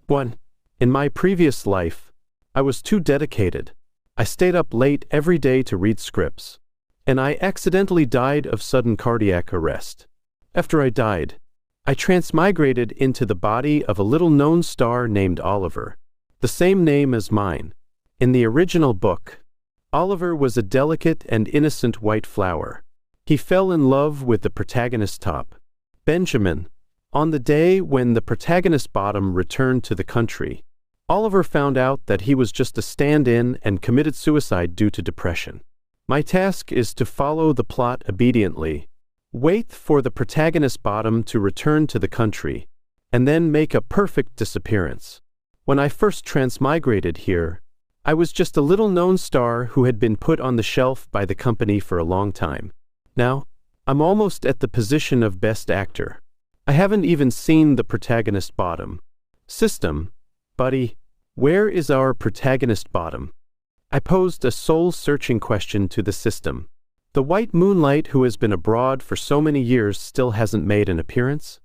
1. In my previous life, I was too dedicated. I stayed up late every day to read scripts, and I accidentally died of sudden cardiac arrest. After I died, I transmigrated into the body of a little-known star named Oliver, the same name as mine. In the original book, Oliver was a delicate and innocent white flower. He fell in love with the protagonist top, Benjamin. On the day when the protagonist bottom returned to the country, Oliver found out that he was just a stand-in and committed suicide due to depression. My task is to follow the plot obediently, wait for the protagonist bottom to return to the country, and then make a perfect disappearance. When I first transmigrated here, I was just a little-known star who had been put on the shelf by the company for a long time. Now, I'm almost at the position of best actor. I haven't even seen the protagonist bottom. System, buddy, where is our protagonist bottom? I posed a soul-searching question to the system. The white moonlight who has been abroad for so many years still hasn't made an appearance?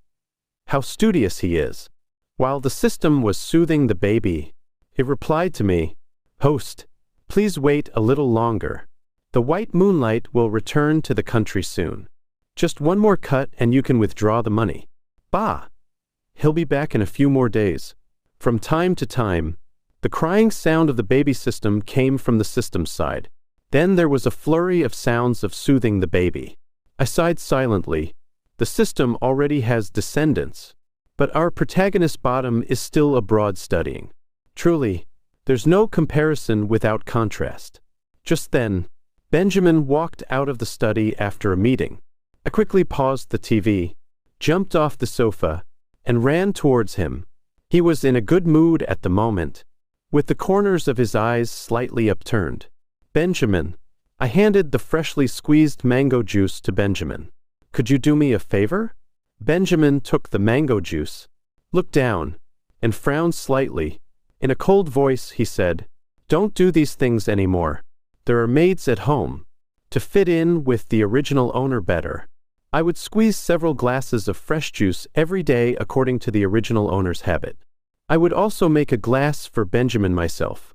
How studious he is. While the system was soothing the baby, it replied to me, "Host, please wait a little longer. The white moonlight will return to the country soon. Just one more cut and you can withdraw the money. Bah! He'll be back in a few more days." From time to time, the crying sound of the baby system came from the system's side. Then there was a flurry of sounds of soothing the baby. I sighed silently. The system already has descendants, but our protagonist bottom is still abroad studying. Truly, there's no comparison without contrast. Just then, Benjamin walked out of the study after a meeting. I quickly paused the TV, jumped off the sofa, and ran towards him. He was in a good mood at the moment, with the corners of his eyes slightly upturned. "Benjamin," I handed the freshly squeezed mango juice to Benjamin. "Could you do me a favor?" Benjamin took the mango juice, looked down, and frowned slightly. In a cold voice, he said, "Don't do these things anymore. There are maids at home. To fit in with the original owner better, I would squeeze several glasses of fresh juice every day according to the original owner's habit. I would also make a glass for Benjamin myself.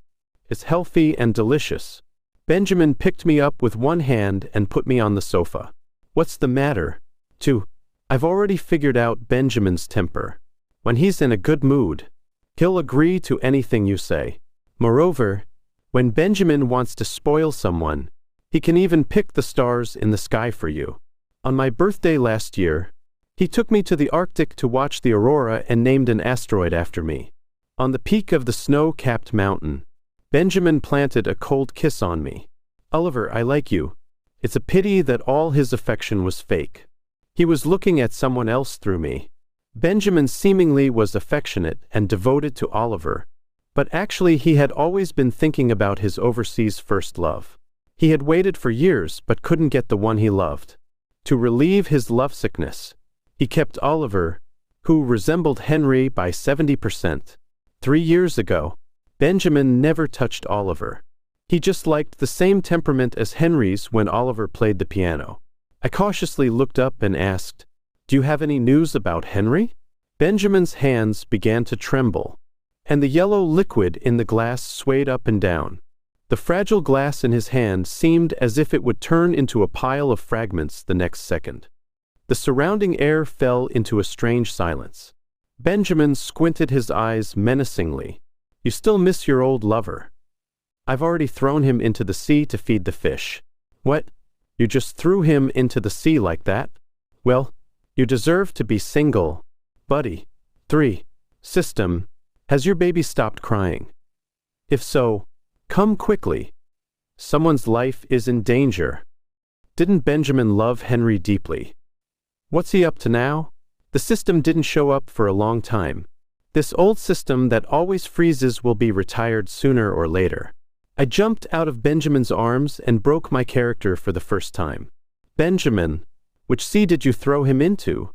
It's healthy and delicious." Benjamin picked me up with one hand and put me on the sofa. "What's the matter?" 2. I've already figured out Benjamin's temper. When he's in a good mood, he'll agree to anything you say. Moreover, when Benjamin wants to spoil someone, he can even pick the stars in the sky for you. On my birthday last year, he took me to the Arctic to watch the aurora and named an asteroid after me. On the peak of the snow-capped mountain, Benjamin planted a cold kiss on me. "Oliver, I like you." It's a pity that all his affection was fake. He was looking at someone else through me. Benjamin seemingly was affectionate and devoted to Oliver, but actually he had always been thinking about his overseas first love. He had waited for years but couldn't get the one he loved. To relieve his lovesickness, he kept Oliver, who resembled Henry by 70%. 3 years ago, Benjamin never touched Oliver. He just liked the same temperament as Henry's when Oliver played the piano. I cautiously looked up and asked, "Do you have any news about Henry?" Benjamin's hands began to tremble, and the yellow liquid in the glass swayed up and down. The fragile glass in his hand seemed as if it would turn into a pile of fragments the next second. The surrounding air fell into a strange silence. Benjamin squinted his eyes menacingly. "You still miss your old lover?" "I've already thrown him into the sea to feed the fish." "What? You just threw him into the sea like that? Well, you deserve to be single, buddy." 3. System, has your baby stopped crying? If so, come quickly. Someone's life is in danger. Didn't Benjamin love Henry deeply? What's he up to now? The system didn't show up for a long time. This old system that always freezes will be retired sooner or later. I jumped out of Benjamin's arms and broke my character for the first time. "Benjamin, which sea did you throw him into?"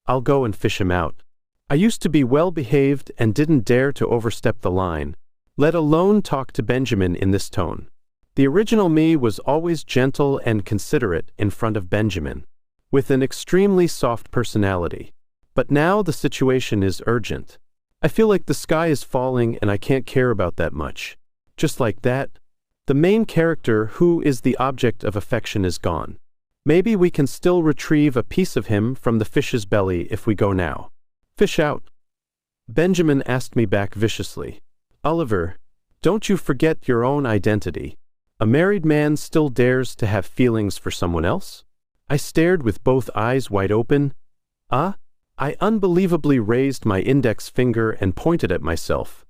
"I'll go and fish him out." I used to be well-behaved and didn't dare to overstep the line, let alone talk to Benjamin in this tone. The original me was always gentle and considerate in front of Benjamin, with an extremely soft personality. But now the situation is urgent. I feel like the sky is falling and I can't care about that much. Just like that, the main character who is the object of affection is gone. Maybe we can still retrieve a piece of him from the fish's belly if we go now. Fish out. Benjamin asked me back viciously. Oliver, don't you forget your own identity. A married man still dares to have feelings for someone else? I stared with both eyes wide open. I unbelievably raised my index finger and pointed at myself.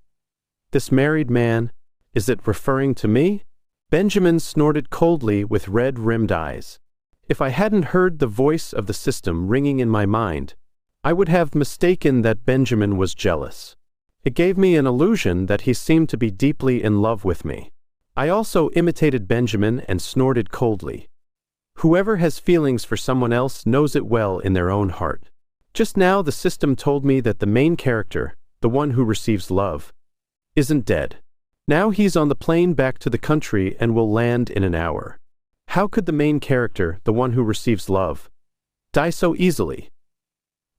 This married man, is it referring to me? Benjamin snorted coldly with red-rimmed eyes. If I hadn't heard the voice of the system ringing in my mind, I would have mistaken that Benjamin was jealous. It gave me an illusion that he seemed to be deeply in love with me. I also imitated Benjamin and snorted coldly. Whoever has feelings for someone else knows it well in their own heart. Just now the system told me that the main character, the one who receives love, isn't dead. Now he's on the plane back to the country and will land in an hour. How could the main character, the one who receives love, die so easily?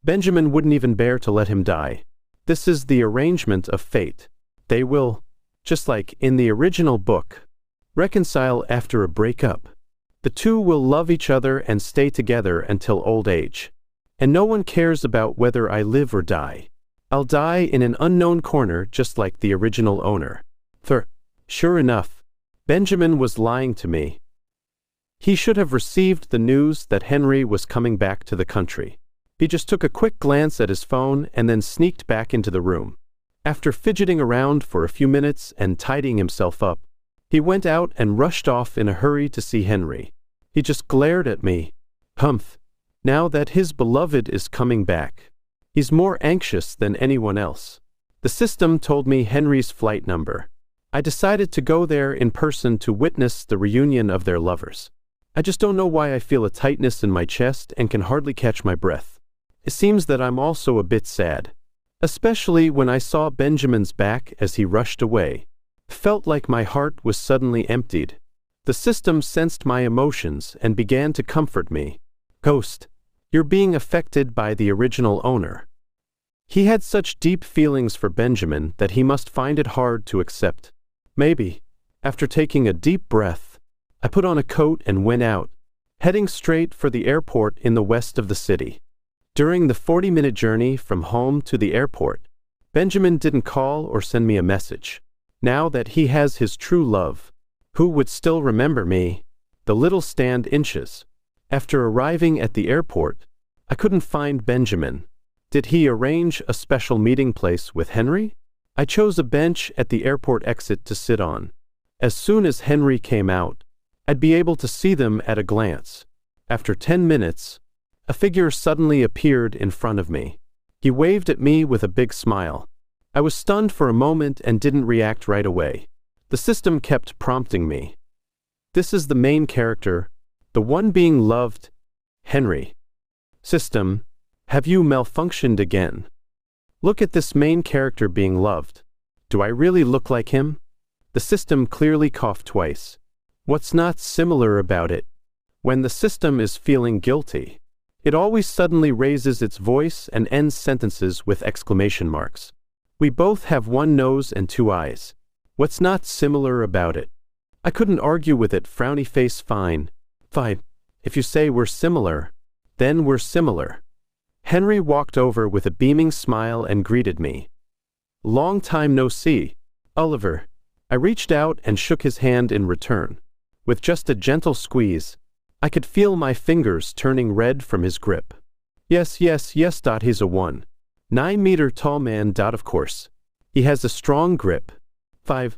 Benjamin wouldn't even bear to let him die. This is the arrangement of fate. They will, just like in the original book, reconcile after a breakup. The two will love each other and stay together until old age. And no one cares about whether I live or die. I'll die in an unknown corner just like the original owner. Sure enough, Benjamin was lying to me. He should have received the news that Henry was coming back to the country. He just took a quick glance at his phone and then sneaked back into the room. After fidgeting around for a few minutes and tidying himself up, he went out and rushed off in a hurry to see Henry. He just glared at me. Humph. Now that his beloved is coming back, he's more anxious than anyone else. The system told me Henry's flight number. I decided to go there in person to witness the reunion of their lovers. I just don't know why I feel a tightness in my chest and can hardly catch my breath. It seems that I'm also a bit sad. Especially when I saw Benjamin's back as he rushed away. Felt like my heart was suddenly emptied. The system sensed my emotions and began to comfort me. Ghost, you're being affected by the original owner. He had such deep feelings for Benjamin that he must find it hard to accept. Maybe. After taking a deep breath, I put on a coat and went out, heading straight for the airport in the west of the city. During the 40-minute journey from home to the airport, Benjamin didn't call or send me a message. Now that he has his true love, who would still remember me? The little stand inches. After arriving at the airport, I couldn't find Benjamin. Did he arrange a special meeting place with Henry? I chose a bench at the airport exit to sit on. As soon as Henry came out, I'd be able to see them at a glance. After 10 minutes, a figure suddenly appeared in front of me. He waved at me with a big smile. I was stunned for a moment and didn't react right away. The system kept prompting me. This is the main character, the one being loved, Henry. System, have you malfunctioned again? Look at this main character being loved. Do I really look like him? The system clearly coughed twice. What's not similar about it? When the system is feeling guilty, it always suddenly raises its voice and ends sentences with exclamation marks. We both have one nose and two eyes. What's not similar about it? I couldn't argue with it, frowny face. Fine. If you say we're similar, then we're similar. Henry walked over with a beaming smile and greeted me. Long time no see, Oliver. I reached out and shook his hand in return. With just a gentle squeeze, I could feel my fingers turning red from his grip. Yes. He's a 1.9-meter tall man. Of course. He has a strong grip. I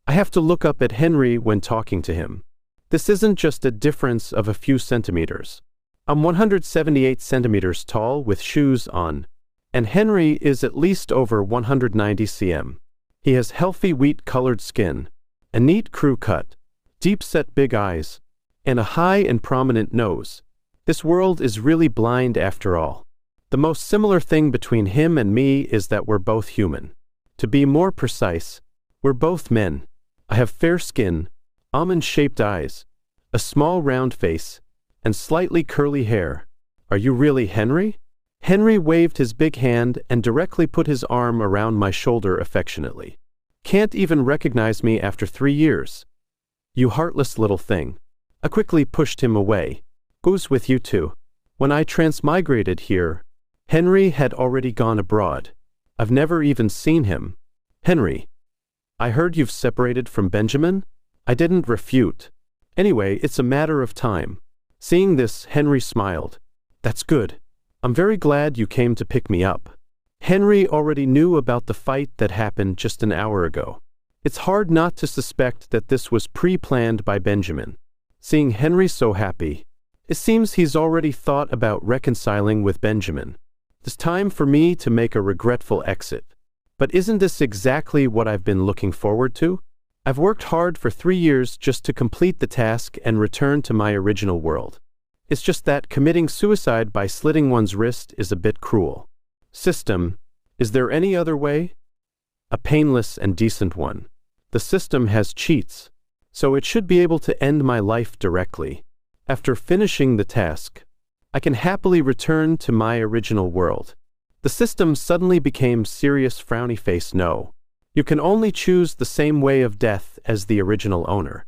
have to look up at Henry when talking to him. This isn't just a difference of a few centimeters. I'm 178 centimeters tall with shoes on, and Henry is at least over 190 cm. He has healthy wheat-colored skin, a neat crew cut, deep-set big eyes, and a high and prominent nose. This world is really blind after all. The most similar thing between him and me is that we're both human. To be more precise, we're both men. I have fair skin, almond-shaped eyes, a small round face, and slightly curly hair. Are you really Henry? Henry waved his big hand and directly put his arm around my shoulder affectionately. Can't even recognize me after 3 years. You heartless little thing. I quickly pushed him away. Goes with you too. When I transmigrated here, Henry had already gone abroad. I've never even seen him. Henry. I heard you've separated from Benjamin? I didn't refute. Anyway, it's a matter of time. Seeing this, Henry smiled. That's good. I'm very glad you came to pick me up. Henry already knew about the fight that happened just an hour ago. It's hard not to suspect that this was pre-planned by Benjamin. Seeing Henry so happy, it seems he's already thought about reconciling with Benjamin. It's time for me to make a regretful exit. But isn't this exactly what I've been looking forward to? I've worked hard for 3 years just to complete the task and return to my original world. It's just that committing suicide by slitting one's wrist is a bit cruel. System, is there any other way? A painless and decent one. The system has cheats, so it should be able to end my life directly. After finishing the task, I can happily return to my original world. The system suddenly became serious frowny face. No. You can only choose the same way of death as the original owner.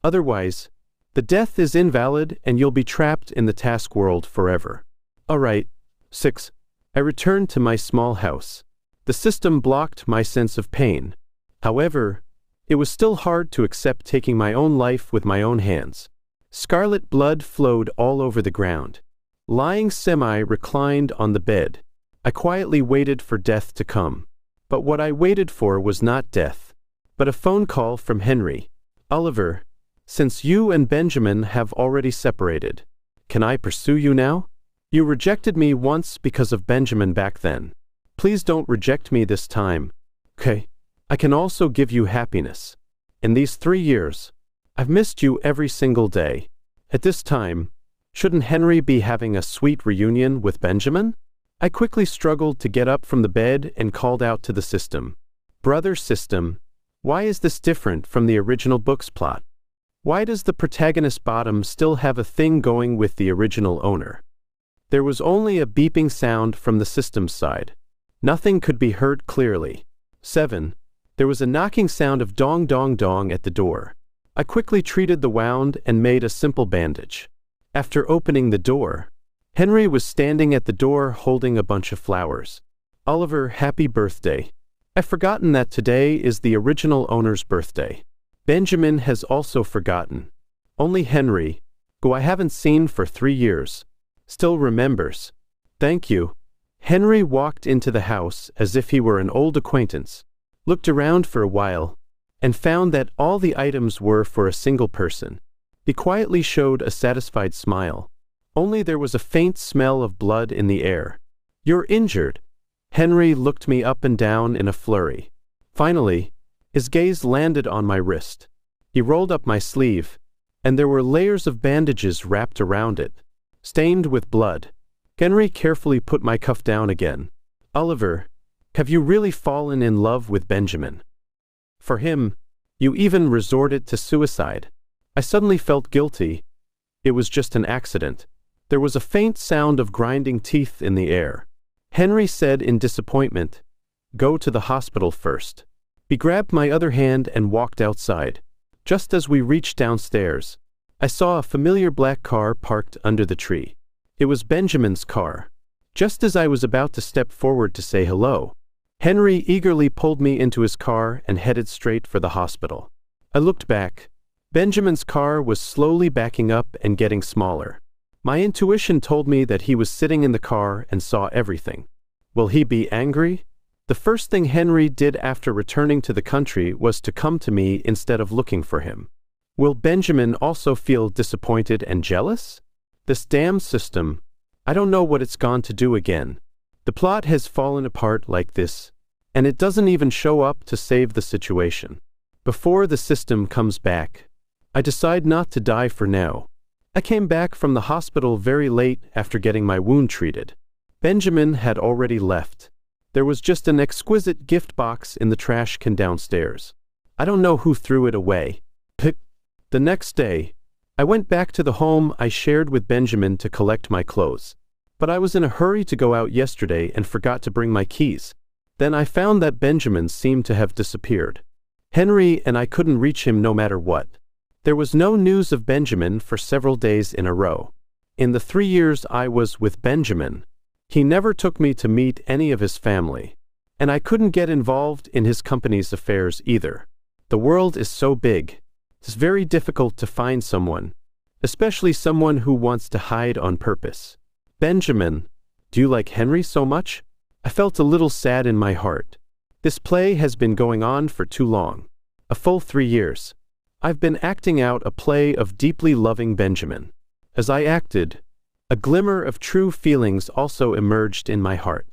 Otherwise, the death is invalid and you'll be trapped in the task world forever. Alright. 6. I returned to my small house. The system blocked my sense of pain. However, it was still hard to accept taking my own life with my own hands. Scarlet blood flowed all over the ground. Lying semi-reclined on the bed, I quietly waited for death to come. But what I waited for was not death, but a phone call from Henry. Oliver, since you and Benjamin have already separated, can I pursue you now? You rejected me once because of Benjamin back then. Please don't reject me this time. Okay. I can also give you happiness. In these 3 years, I've missed you every single day. At this time, shouldn't Henry be having a sweet reunion with Benjamin? I quickly struggled to get up from the bed and called out to the system. Brother system, why is this different from the original book's plot? Why does the protagonist bottom still have a thing going with the original owner? There was only a beeping sound from the system's side. Nothing could be heard clearly. 7. There was a knocking sound of dong dong dong at the door. I quickly treated the wound and made a simple bandage. After opening the door, Henry was standing at the door holding a bunch of flowers. Oliver, happy birthday. I've forgotten that today is the original owner's birthday. Benjamin has also forgotten. Only Henry, who I haven't seen for 3 years, still remembers. Thank you. Henry walked into the house as if he were an old acquaintance, looked around for a while, and found that all the items were for a single person. He quietly showed a satisfied smile. Only there was a faint smell of blood in the air. You're injured. Henry looked me up and down in a flurry. Finally, his gaze landed on my wrist. He rolled up my sleeve, and there were layers of bandages wrapped around it, stained with blood. Henry carefully put my cuff down again. Oliver, have you really fallen in love with Benjamin? For him, you even resorted to suicide. I suddenly felt guilty. It was just an accident. There was a faint sound of grinding teeth in the air. Henry said in disappointment, "Go to the hospital first." He grabbed my other hand and walked outside. Just as we reached downstairs, I saw a familiar black car parked under the tree. It was Benjamin's car. Just as I was about to step forward to say hello, Henry eagerly pulled me into his car and headed straight for the hospital. I looked back. Benjamin's car was slowly backing up and getting smaller. My intuition told me that he was sitting in the car and saw everything. Will he be angry? The first thing Henry did after returning to the country was to come to me instead of looking for him. Will Benjamin also feel disappointed and jealous? This damn system. I don't know what it's gone to do again. The plot has fallen apart like this, and it doesn't even show up to save the situation. Before the system comes back, I decide not to die for now. I came back from the hospital very late after getting my wound treated. Benjamin had already left. There was just an exquisite gift box in the trash can downstairs. I don't know who threw it away. The next day, I went back to the home I shared with Benjamin to collect my clothes. But I was in a hurry to go out yesterday and forgot to bring my keys. Then I found that Benjamin seemed to have disappeared. Henry and I couldn't reach him no matter what. There was no news of Benjamin for several days in a row. In the 3 years I was with Benjamin, he never took me to meet any of his family. And I couldn't get involved in his company's affairs either. The world is so big. It's very difficult to find someone, especially someone who wants to hide on purpose. Benjamin, do you like Henry so much? I felt a little sad in my heart. This play has been going on for too long. A full 3 years. I've been acting out a play of deeply loving Benjamin. As I acted, a glimmer of true feelings also emerged in my heart.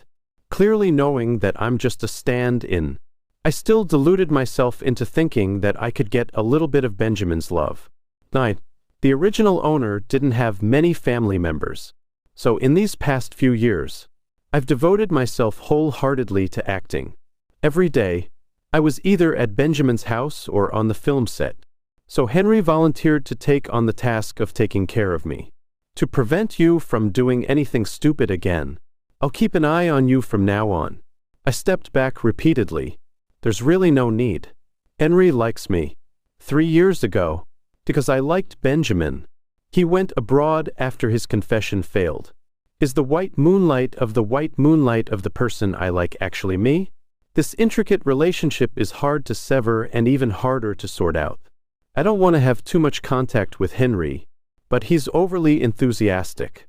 Clearly knowing that I'm just a stand-in, I still deluded myself into thinking that I could get a little bit of Benjamin's love. The original owner didn't have many family members, so in these past few years, I've devoted myself wholeheartedly to acting. Every day, I was either at Benjamin's house or on the film set, so Henry volunteered to take on the task of taking care of me. To prevent you from doing anything stupid again, I'll keep an eye on you from now on. I stepped back repeatedly. There's really no need. Henry likes me. 3 years ago, because I liked Benjamin, he went abroad after his confession failed. Is the white moonlight of the person I like actually me? This intricate relationship is hard to sever and even harder to sort out. I don't want to have too much contact with Henry, but he's overly enthusiastic.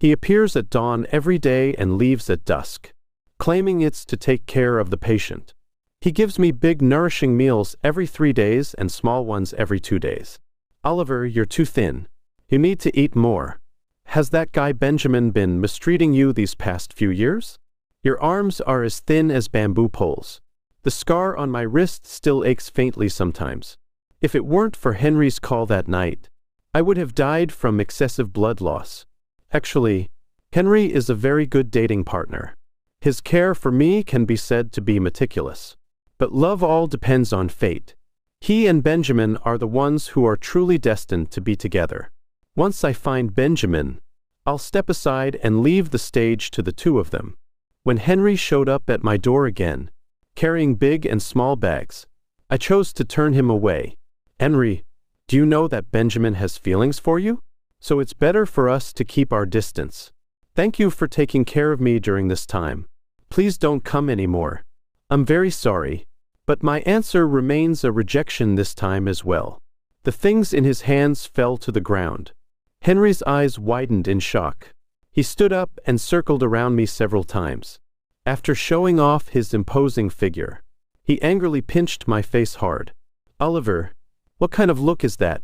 He appears at dawn every day and leaves at dusk, claiming it's to take care of the patient. He gives me big nourishing meals every 3 days and small ones every 2 days. Oliver, you're too thin. You need to eat more. Has that guy Benjamin been mistreating you these past few years? Your arms are as thin as bamboo poles. The scar on my wrist still aches faintly sometimes. If it weren't for Henry's call that night, I would have died from excessive blood loss. Actually, Henry is a very good dating partner. His care for me can be said to be meticulous. But love all depends on fate. He and Benjamin are the ones who are truly destined to be together. Once I find Benjamin, I'll step aside and leave the stage to the two of them. When Henry showed up at my door again, carrying big and small bags, I chose to turn him away. Henry, do you know that Benjamin has feelings for you? So it's better for us to keep our distance. Thank you for taking care of me during this time. Please don't come anymore. I'm very sorry, but my answer remains a rejection this time as well. The things in his hands fell to the ground. Henry's eyes widened in shock. He stood up and circled around me several times. After showing off his imposing figure, he angrily pinched my face hard. Oliver, what kind of look is that?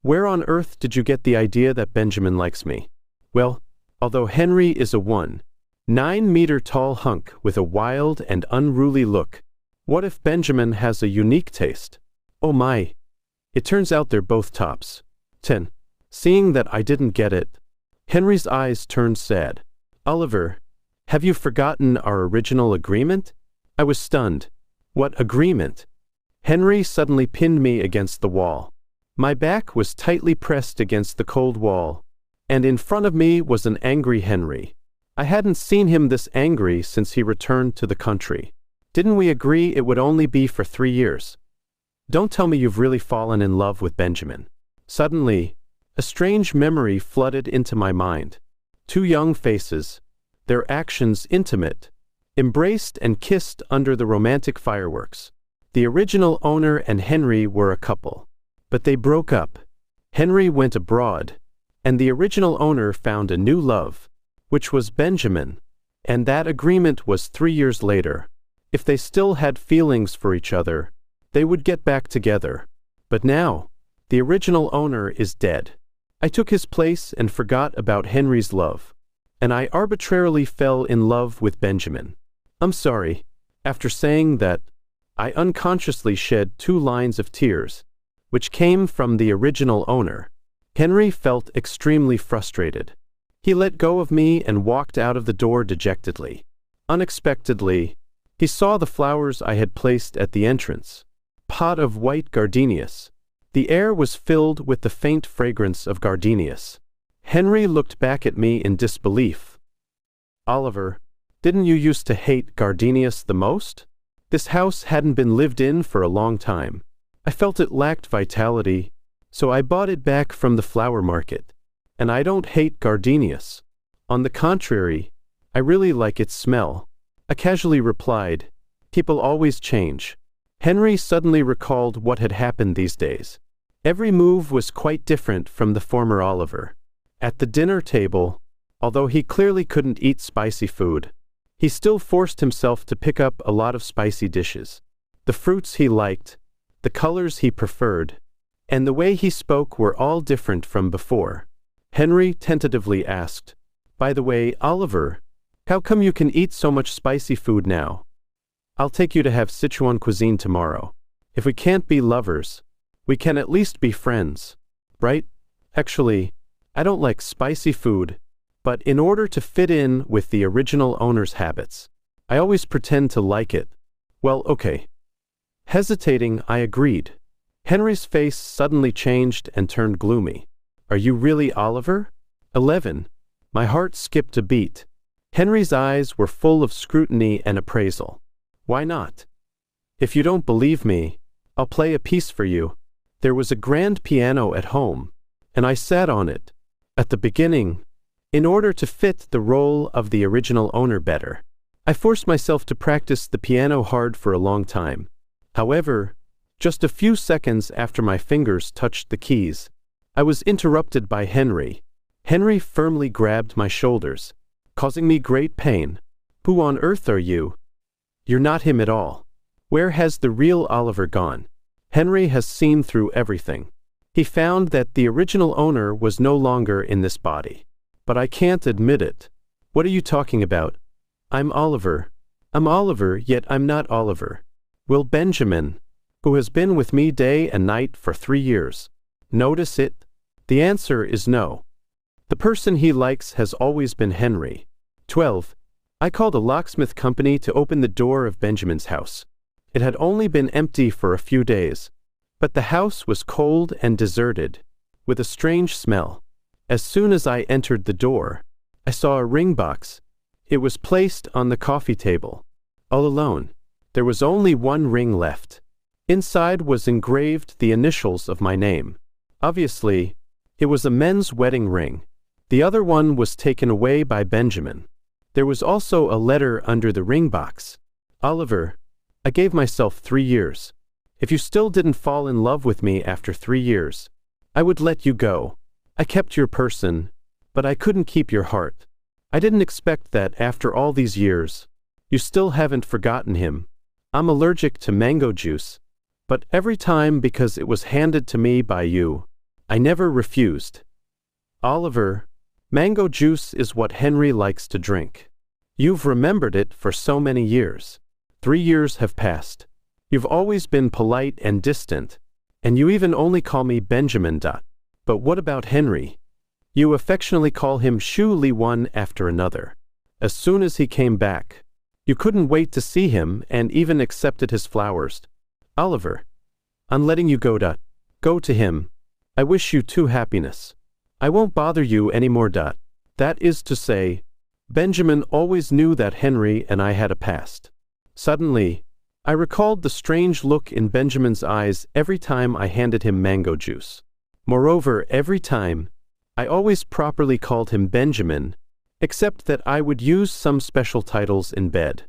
Where on earth did you get the idea that Benjamin likes me? Well, although Henry is a 1.9-meter tall hunk with a wild and unruly look, what if Benjamin has a unique taste? Oh my! It turns out they're both tops. 10. Seeing that I didn't get it, Henry's eyes turned sad. Oliver, have you forgotten our original agreement? I was stunned. What agreement? Henry suddenly pinned me against the wall. My back was tightly pressed against the cold wall, and in front of me was an angry Henry. I hadn't seen him this angry since he returned to the country. Didn't we agree it would only be for 3 years? Don't tell me you've really fallen in love with Benjamin. Suddenly, a strange memory flooded into my mind. 2 young faces, their actions intimate, embraced and kissed under the romantic fireworks. The original owner and Henry were a couple. But they broke up. Henry went abroad, and the original owner found a new love, which was Benjamin, and that agreement was 3 years later. If they still had feelings for each other, they would get back together. But now, the original owner is dead. I took his place and forgot about Henry's love, and I arbitrarily fell in love with Benjamin. I'm sorry. After saying that, I unconsciously shed 2 lines of tears, which came from the original owner. Henry felt extremely frustrated. He let go of me and walked out of the door dejectedly. Unexpectedly, he saw the flowers I had placed at the entrance. Pot of white gardenias. The air was filled with the faint fragrance of gardenias. Henry looked back at me in disbelief. Oliver, didn't you used to hate Gardenius the most? This house hadn't been lived in for a long time. I felt it lacked vitality, so I bought it back from the flower market. And I don't hate Gardenius. On the contrary, I really like its smell. I casually replied, people always change. Henry suddenly recalled what had happened these days. Every move was quite different from the former Oliver. At the dinner table, although he clearly couldn't eat spicy food, he still forced himself to pick up a lot of spicy dishes. The fruits he liked, the colors he preferred, and the way he spoke were all different from before. Henry tentatively asked, by the way, Oliver, how come you can eat so much spicy food now? I'll take you to have Sichuan cuisine tomorrow. If we can't be lovers, we can at least be friends, right? Actually, I don't like spicy food, but in order to fit in with the original owner's habits, I always pretend to like it. Well, okay. Hesitating, I agreed. Henry's face suddenly changed and turned gloomy. Are you really Oliver? 11. My heart skipped a beat. Henry's eyes were full of scrutiny and appraisal. Why not? If you don't believe me, I'll play a piece for you. There was a grand piano at home, and I sat on it. At the beginning, in order to fit the role of the original owner better, I forced myself to practice the piano hard for a long time. However, just a few seconds after my fingers touched the keys, I was interrupted by Henry. Henry firmly grabbed my shoulders, causing me great pain. Who on earth are you? You're not him at all. Where has the real Oliver gone? Henry has seen through everything. He found that the original owner was no longer in this body. But I can't admit it. What are you talking about? I'm Oliver. I'm Oliver, yet I'm not Oliver. Will Benjamin, who has been with me day and night for 3 years, notice it? The answer is no. The person he likes has always been Henry. 12. I called a locksmith company to open the door of Benjamin's house. It had only been empty for a few days, but the house was cold and deserted, with a strange smell. As soon as I entered the door, I saw a ring box. It was placed on the coffee table. All alone, there was only one ring left. Inside was engraved the initials of my name. Obviously, it was a men's wedding ring. The other one was taken away by Benjamin. There was also a letter under the ring box. Oliver, I gave myself 3 years. If you still didn't fall in love with me after 3 years, I would let you go. I kept your person, but I couldn't keep your heart. I didn't expect that after all these years, you still haven't forgotten him. I'm allergic to mango juice, but every time because it was handed to me by you, I never refused. Oliver, mango juice is what Henry likes to drink. You've remembered it for so many years. 3 years have passed. You've always been polite and distant, and you even only call me Benjamin. But what about Henry? You affectionately call him Shu Li one after another. As soon as he came back, you couldn't wait to see him and even accepted his flowers. Oliver, I'm letting you go. Go to him. I wish you 2 happiness. I won't bother you anymore. That is to say, Benjamin always knew that Henry and I had a past. Suddenly, I recalled the strange look in Benjamin's eyes every time I handed him mango juice. Moreover, every time, I always properly called him Benjamin, except that I would use some special titles in bed.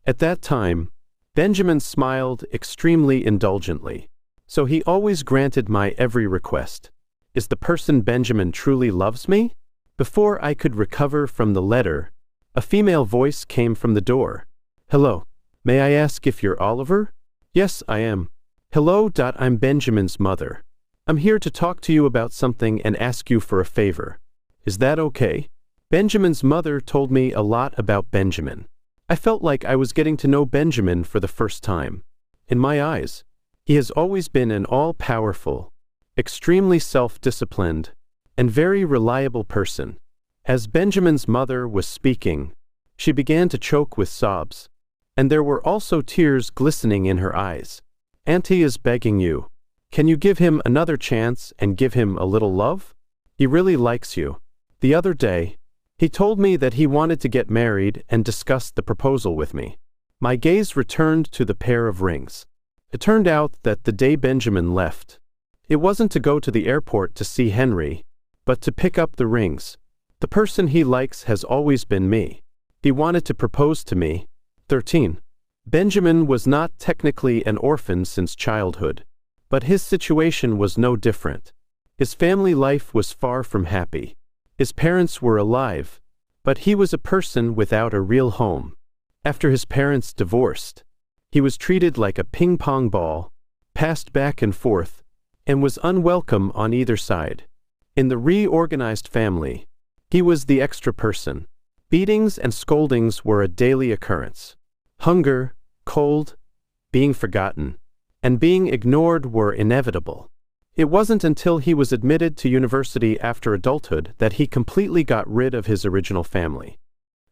At that time, Benjamin smiled extremely indulgently, so he always granted my every request. Is the person Benjamin truly loves me? Before I could recover from the letter, a female voice came from the door. Hello, may I ask if you're Oliver? Yes, I am. Hello. I'm Benjamin's mother. I'm here to talk to you about something and ask you for a favor. Is that okay? Benjamin's mother told me a lot about Benjamin. I felt like I was getting to know Benjamin for the first time. In my eyes, he has always been an all-powerful, extremely self-disciplined, and very reliable person. As Benjamin's mother was speaking, she began to choke with sobs, and there were also tears glistening in her eyes. Auntie is begging you. Can you give him another chance and give him a little love? He really likes you. The other day, he told me that he wanted to get married and discussed the proposal with me. My gaze returned to the pair of rings. It turned out that the day Benjamin left, it wasn't to go to the airport to see Henry, but to pick up the rings. The person he likes has always been me. He wanted to propose to me. 13. Benjamin was not technically an orphan since childhood, but his situation was no different. His family life was far from happy. His parents were alive, but he was a person without a real home. After his parents divorced, he was treated like a ping-pong ball, passed back and forth, and was unwelcome on either side. In the reorganized family, he was the extra person. Beatings and scoldings were a daily occurrence. Hunger, cold, being forgotten, and being ignored were inevitable. It wasn't until he was admitted to university after adulthood that he completely got rid of his original family.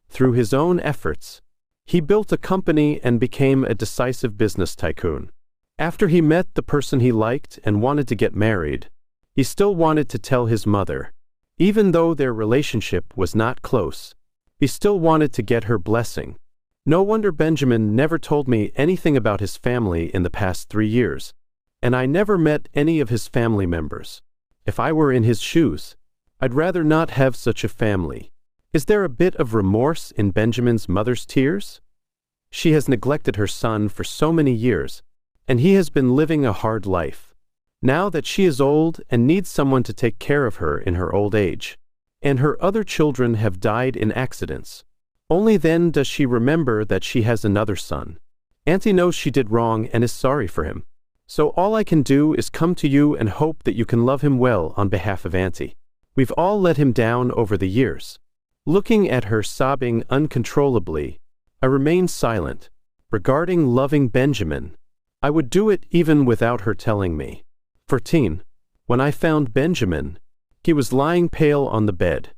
Through his own efforts, he built a company and became a decisive business tycoon. After he met the person he liked and wanted to get married, he still wanted to tell his mother. Even though their relationship was not close, he still wanted to get her blessing. No wonder Benjamin never told me anything about his family in the past 3 years, and I never met any of his family members. If I were in his shoes, I'd rather not have such a family. Is there a bit of remorse in Benjamin's mother's tears? She has neglected her son for so many years, and he has been living a hard life. Now that she is old and needs someone to take care of her in her old age, and her other children have died in accidents, only then does she remember that she has another son. Auntie knows she did wrong and is sorry for him. So all I can do is come to you and hope that you can love him well on behalf of Auntie. We've all let him down over the years. Looking at her sobbing uncontrollably, I remained silent. Regarding loving Benjamin, I would do it even without her telling me. 14. When I found Benjamin, he was lying pale on the bed.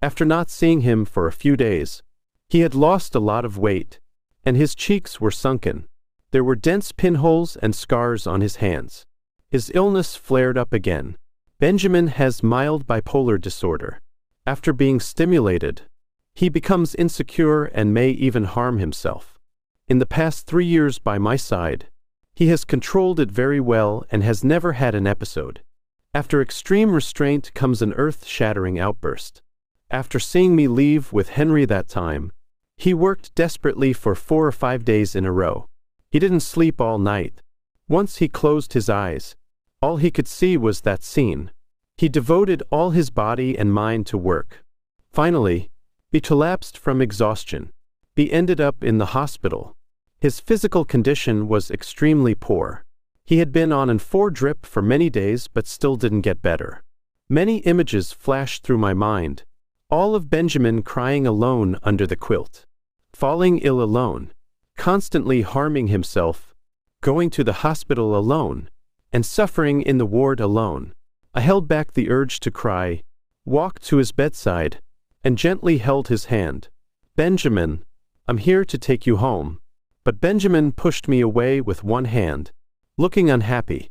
After not seeing him for a few days, he had lost a lot of weight, and his cheeks were sunken. There were dense pinholes and scars on his hands. His illness flared up again. Benjamin has mild bipolar disorder. After being stimulated, he becomes insecure and may even harm himself. In the past 3 years by my side, he has controlled it very well and has never had an episode. After extreme restraint comes an earth-shattering outburst. After seeing me leave with Henry that time, he worked desperately for 4 or 5 days in a row. He didn't sleep all night. Once he closed his eyes, all he could see was that scene. He devoted all his body and mind to work. Finally, he collapsed from exhaustion. He ended up in the hospital. His physical condition was extremely poor. He had been on an 4 drip for many days but still didn't get better. Many images flashed through my mind. All of Benjamin crying alone under the quilt. Falling ill alone. Constantly harming himself, going to the hospital alone, and suffering in the ward alone. I held back the urge to cry, walked to his bedside, and gently held his hand. Benjamin, I'm here to take you home. But Benjamin pushed me away with one hand, looking unhappy.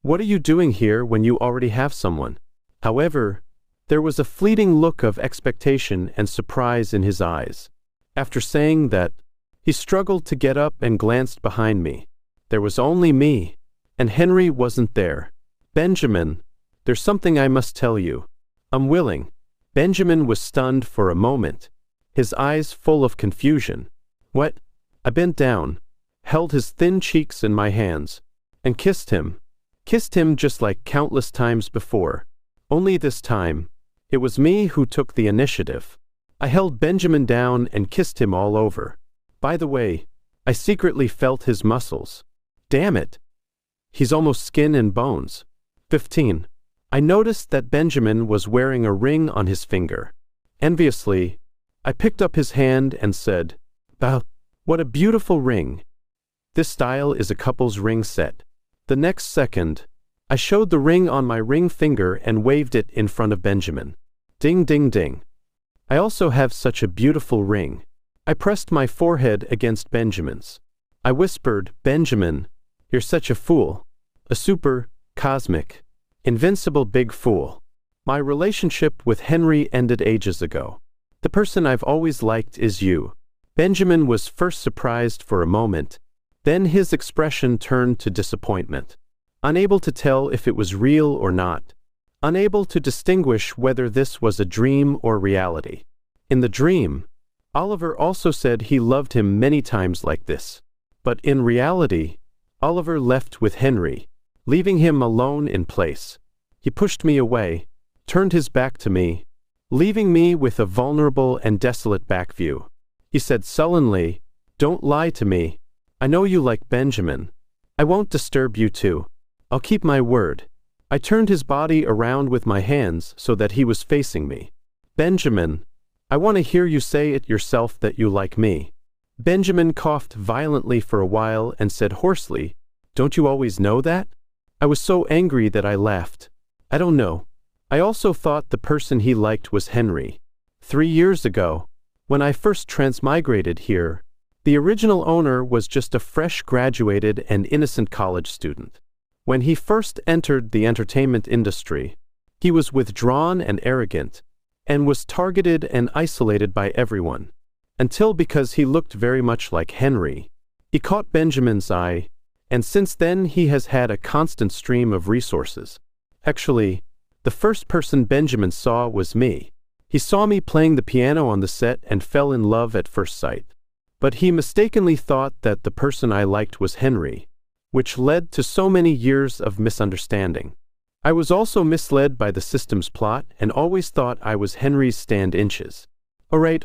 What are you doing here when you already have someone? However, there was a fleeting look of expectation and surprise in his eyes. After saying that, he struggled to get up and glanced behind me. There was only me, and Henry wasn't there. Benjamin, there's something I must tell you. I'm willing. Benjamin was stunned for a moment, his eyes full of confusion. What? I bent down, held his thin cheeks in my hands, and kissed him. Kissed him just like countless times before. Only this time, it was me who took the initiative. I held Benjamin down and kissed him all over. By the way, I secretly felt his muscles. Damn it! He's almost skin and bones. 15. I noticed that Benjamin was wearing a ring on his finger. Enviously, I picked up his hand and said, "Bah, what a beautiful ring. This style is a couple's ring set." The next second, I showed the ring on my ring finger and waved it in front of Benjamin. Ding ding ding. I also have such a beautiful ring. I pressed my forehead against Benjamin's. I whispered, "Benjamin, you're such a fool. A super, cosmic, invincible big fool." My relationship with Henry ended ages ago. The person I've always liked is you. Benjamin was first surprised for a moment, then his expression turned to disappointment. Unable to tell if it was real or not. Unable to distinguish whether this was a dream or reality. In the dream, Oliver also said he loved him many times like this. But in reality, Oliver left with Henry, leaving him alone in place. He pushed me away, turned his back to me, leaving me with a vulnerable and desolate back view. He said sullenly, "Don't lie to me. I know you like Benjamin. I won't disturb you too. I'll keep my word." I turned his body around with my hands so that he was facing me. "Benjamin, I want to hear you say it yourself that you like me." Benjamin coughed violently for a while and said hoarsely, "Don't you always know that?" I was so angry that I laughed. "I don't know. I also thought the person he liked was Henry. 3 years ago, when I first transmigrated here, the original owner was just a fresh graduated and innocent college student. When he first entered the entertainment industry, he was withdrawn and arrogant, and was targeted and isolated by everyone. Until because he looked very much like Henry, he caught Benjamin's eye, and since then he has had a constant stream of resources. Actually, the first person Benjamin saw was me. He saw me playing the piano on the set and fell in love at first sight. But he mistakenly thought that the person I liked was Henry, which led to so many years of misunderstanding. I was also misled by the system's plot and always thought I was Henry's stand-inches. All right.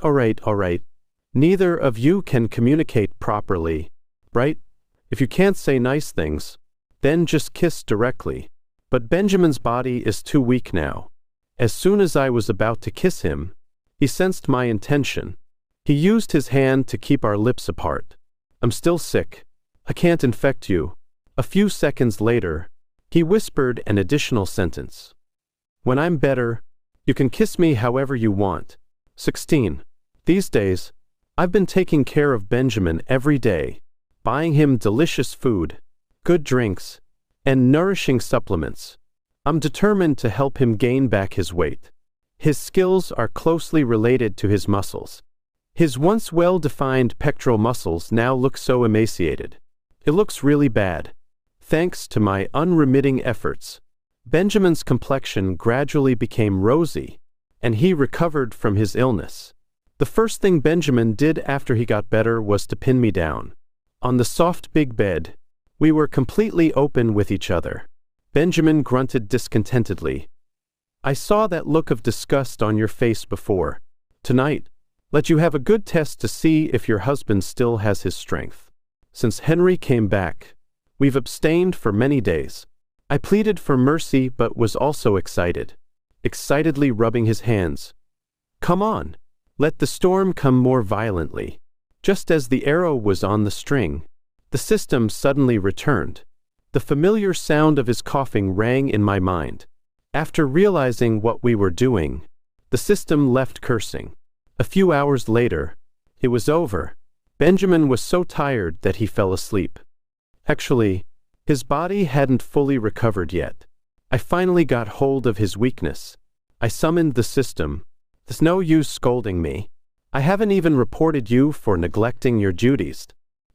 Neither of you can communicate properly, right? If you can't say nice things, then just kiss directly. But Benjamin's body is too weak now. As soon as I was about to kiss him, he sensed my intention. He used his hand to keep our lips apart. "I'm still sick. I can't infect you." A few seconds later, he whispered an additional sentence. "When I'm better, you can kiss me however you want." 16. These days, I've been taking care of Benjamin every day, buying him delicious food, good drinks, and nourishing supplements. I'm determined to help him gain back his weight. His skills are closely related to his muscles. His once well-defined pectoral muscles now look so emaciated. It looks really bad. Thanks to my unremitting efforts, Benjamin's complexion gradually became rosy, and he recovered from his illness. The first thing Benjamin did after he got better was to pin me down. On the soft big bed, we were completely open with each other. Benjamin grunted discontentedly. "I saw that look of disgust on your face before. Tonight, let you have a good test to see if your husband still has his strength. Since Henry came back, we've abstained for many days." I pleaded for mercy but was also excited, excitedly rubbing his hands. "Come on, let the storm come more violently." Just as the arrow was on the string, the system suddenly returned. The familiar sound of his coughing rang in my mind. After realizing what we were doing, the system left cursing. A few hours later, it was over. Benjamin was so tired that he fell asleep. Actually, his body hadn't fully recovered yet. I finally got hold of his weakness. I summoned the system. "There's no use scolding me. I haven't even reported you for neglecting your duties."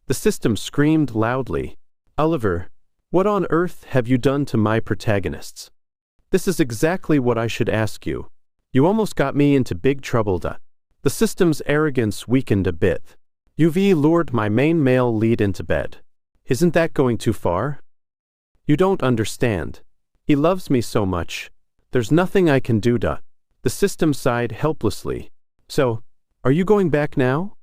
The system screamed loudly. "Oliver, what on earth have you done to my protagonists? This is exactly what I should ask you. You almost got me into big trouble. The system's arrogance weakened a bit. You've lured my main male lead into bed. Isn't that going too far? You don't understand. He loves me so much. There's nothing I can do. The system sighed helplessly. "So, are you going back now?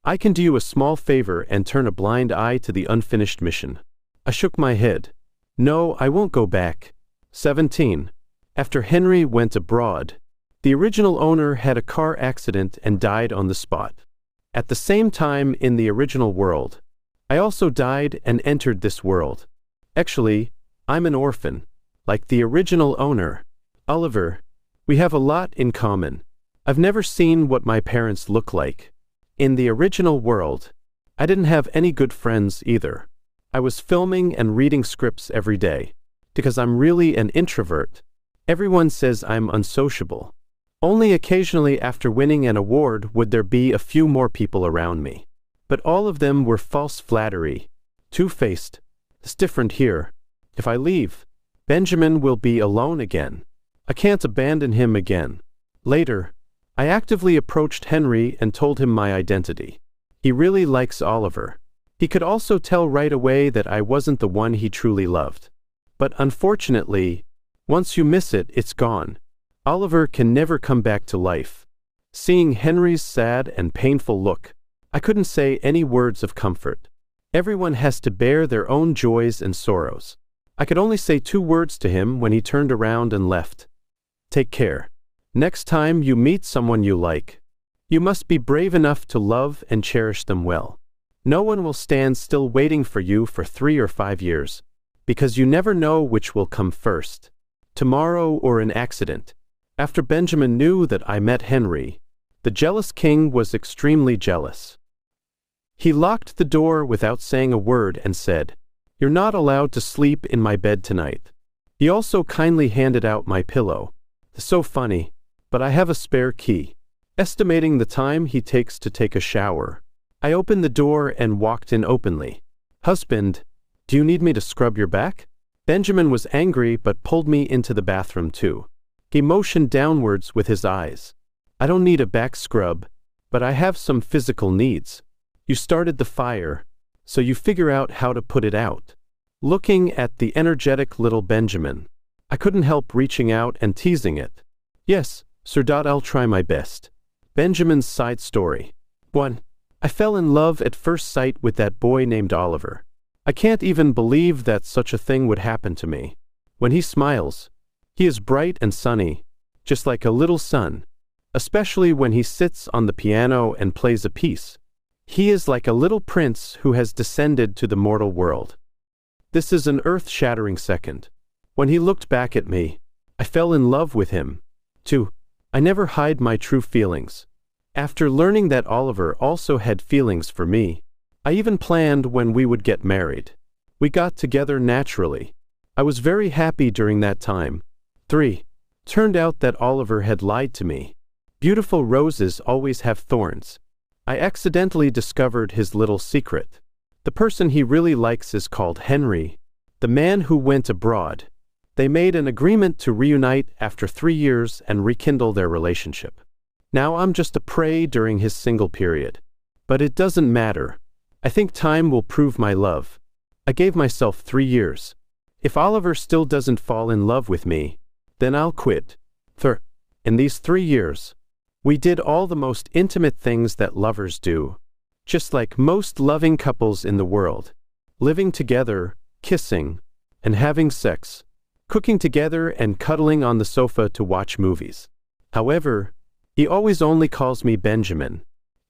I can do you a small favor and turn a blind eye to the unfinished mission." I shook my head. "No, I won't go back." 17. After Henry went abroad, the original owner had a car accident and died on the spot. At the same time in the original world, I also died and entered this world. Actually, I'm an orphan, like the original owner, Oliver. We have a lot in common. I've never seen what my parents look like. In the original world, I didn't have any good friends either. I was filming and reading scripts every day, because I'm really an introvert. Everyone says I'm unsociable. Only occasionally after winning an award would there be a few more people around me. But all of them were false flattery. Two-faced. It's different here. If I leave, Benjamin will be alone again. I can't abandon him again. Later, I actively approached Henry and told him my identity. He really likes Oliver. He could also tell right away that I wasn't the one he truly loved. But unfortunately, once you miss it, it's gone. Oliver can never come back to life. Seeing Henry's sad and painful look, I couldn't say any words of comfort. Everyone has to bear their own joys and sorrows. I could only say 2 words to him when he turned around and left. Take care. Next time you meet someone you like, you must be brave enough to love and cherish them well. No one will stand still waiting for you for 3 or 5 years, because you never know which will come first, tomorrow or an accident. After Benjamin knew that I met Henry, the jealous king was extremely jealous. He locked the door without saying a word and said, "You're not allowed to sleep in my bed tonight." He also kindly handed out my pillow. It's so funny, but I have a spare key. Estimating the time he takes to take a shower, I opened the door and walked in openly. "Husband, do you need me to scrub your back?" Benjamin was angry but pulled me into the bathroom too. He motioned downwards with his eyes. "I don't need a back scrub, but I have some physical needs. You started the fire, so you figure out how to put it out." Looking at the energetic little Benjamin, I couldn't help reaching out and teasing it. "Yes, sir. I'll try my best." Benjamin's side story. 1. I fell in love at first sight with that boy named Oliver. I can't even believe that such a thing would happen to me. When he smiles, he is bright and sunny, just like a little sun, especially when he sits on the piano and plays a piece. He is like a little prince who has descended to the mortal world. This is an earth-shattering second. When he looked back at me, I fell in love with him. 2. I never hide my true feelings. After learning that Oliver also had feelings for me, I even planned when we would get married. We got together naturally. I was very happy during that time. 3. Turned out that Oliver had lied to me. Beautiful roses always have thorns. I accidentally discovered his little secret. The person he really likes is called Henry, the man who went abroad. They made an agreement to reunite after 3 years and rekindle their relationship. Now I'm just a prey during his single period. But it doesn't matter. I think time will prove my love. I gave myself 3 years. If Oliver still doesn't fall in love with me, then I'll quit. In these 3 years, we did all the most intimate things that lovers do. Just like most loving couples in the world. Living together, kissing, and having sex. Cooking together and cuddling on the sofa to watch movies. However, he always only calls me Benjamin.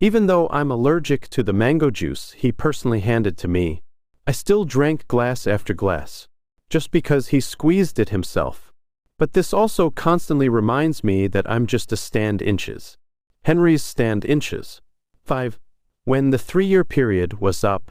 Even though I'm allergic to the mango juice he personally handed to me, I still drank glass after glass, just because he squeezed it himself. But this also constantly reminds me that I'm just a stand inches. Henry's stand inches. 5. When the 3-year period was up,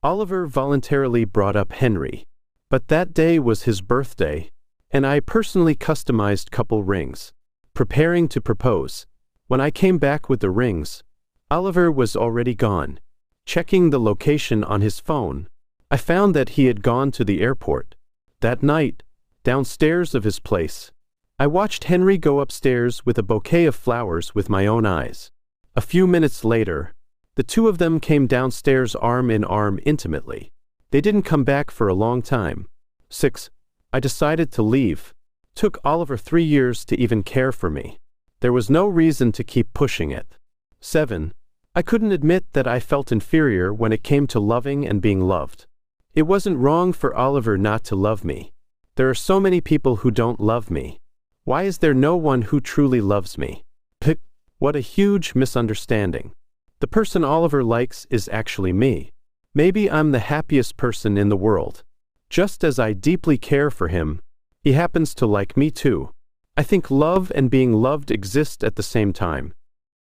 Oliver voluntarily brought up Henry. But that day was his birthday, and I personally customized couple rings, preparing to propose. When I came back with the rings, Oliver was already gone. Checking the location on his phone, I found that he had gone to the airport. That night, downstairs of his place, I watched Henry go upstairs with a bouquet of flowers with my own eyes. A few minutes later, the two of them came downstairs arm in arm intimately. They didn't come back for a long time. 6. I decided to leave. Took Oliver 3 years to even care for me. There was no reason to keep pushing it. 7. I couldn't admit that I felt inferior when it came to loving and being loved. It wasn't wrong for Oliver not to love me. There are so many people who don't love me. Why is there no one who truly loves me? What a huge misunderstanding. The person Oliver likes is actually me. Maybe I'm the happiest person in the world. Just as I deeply care for him, he happens to like me too. I think love and being loved exist at the same time.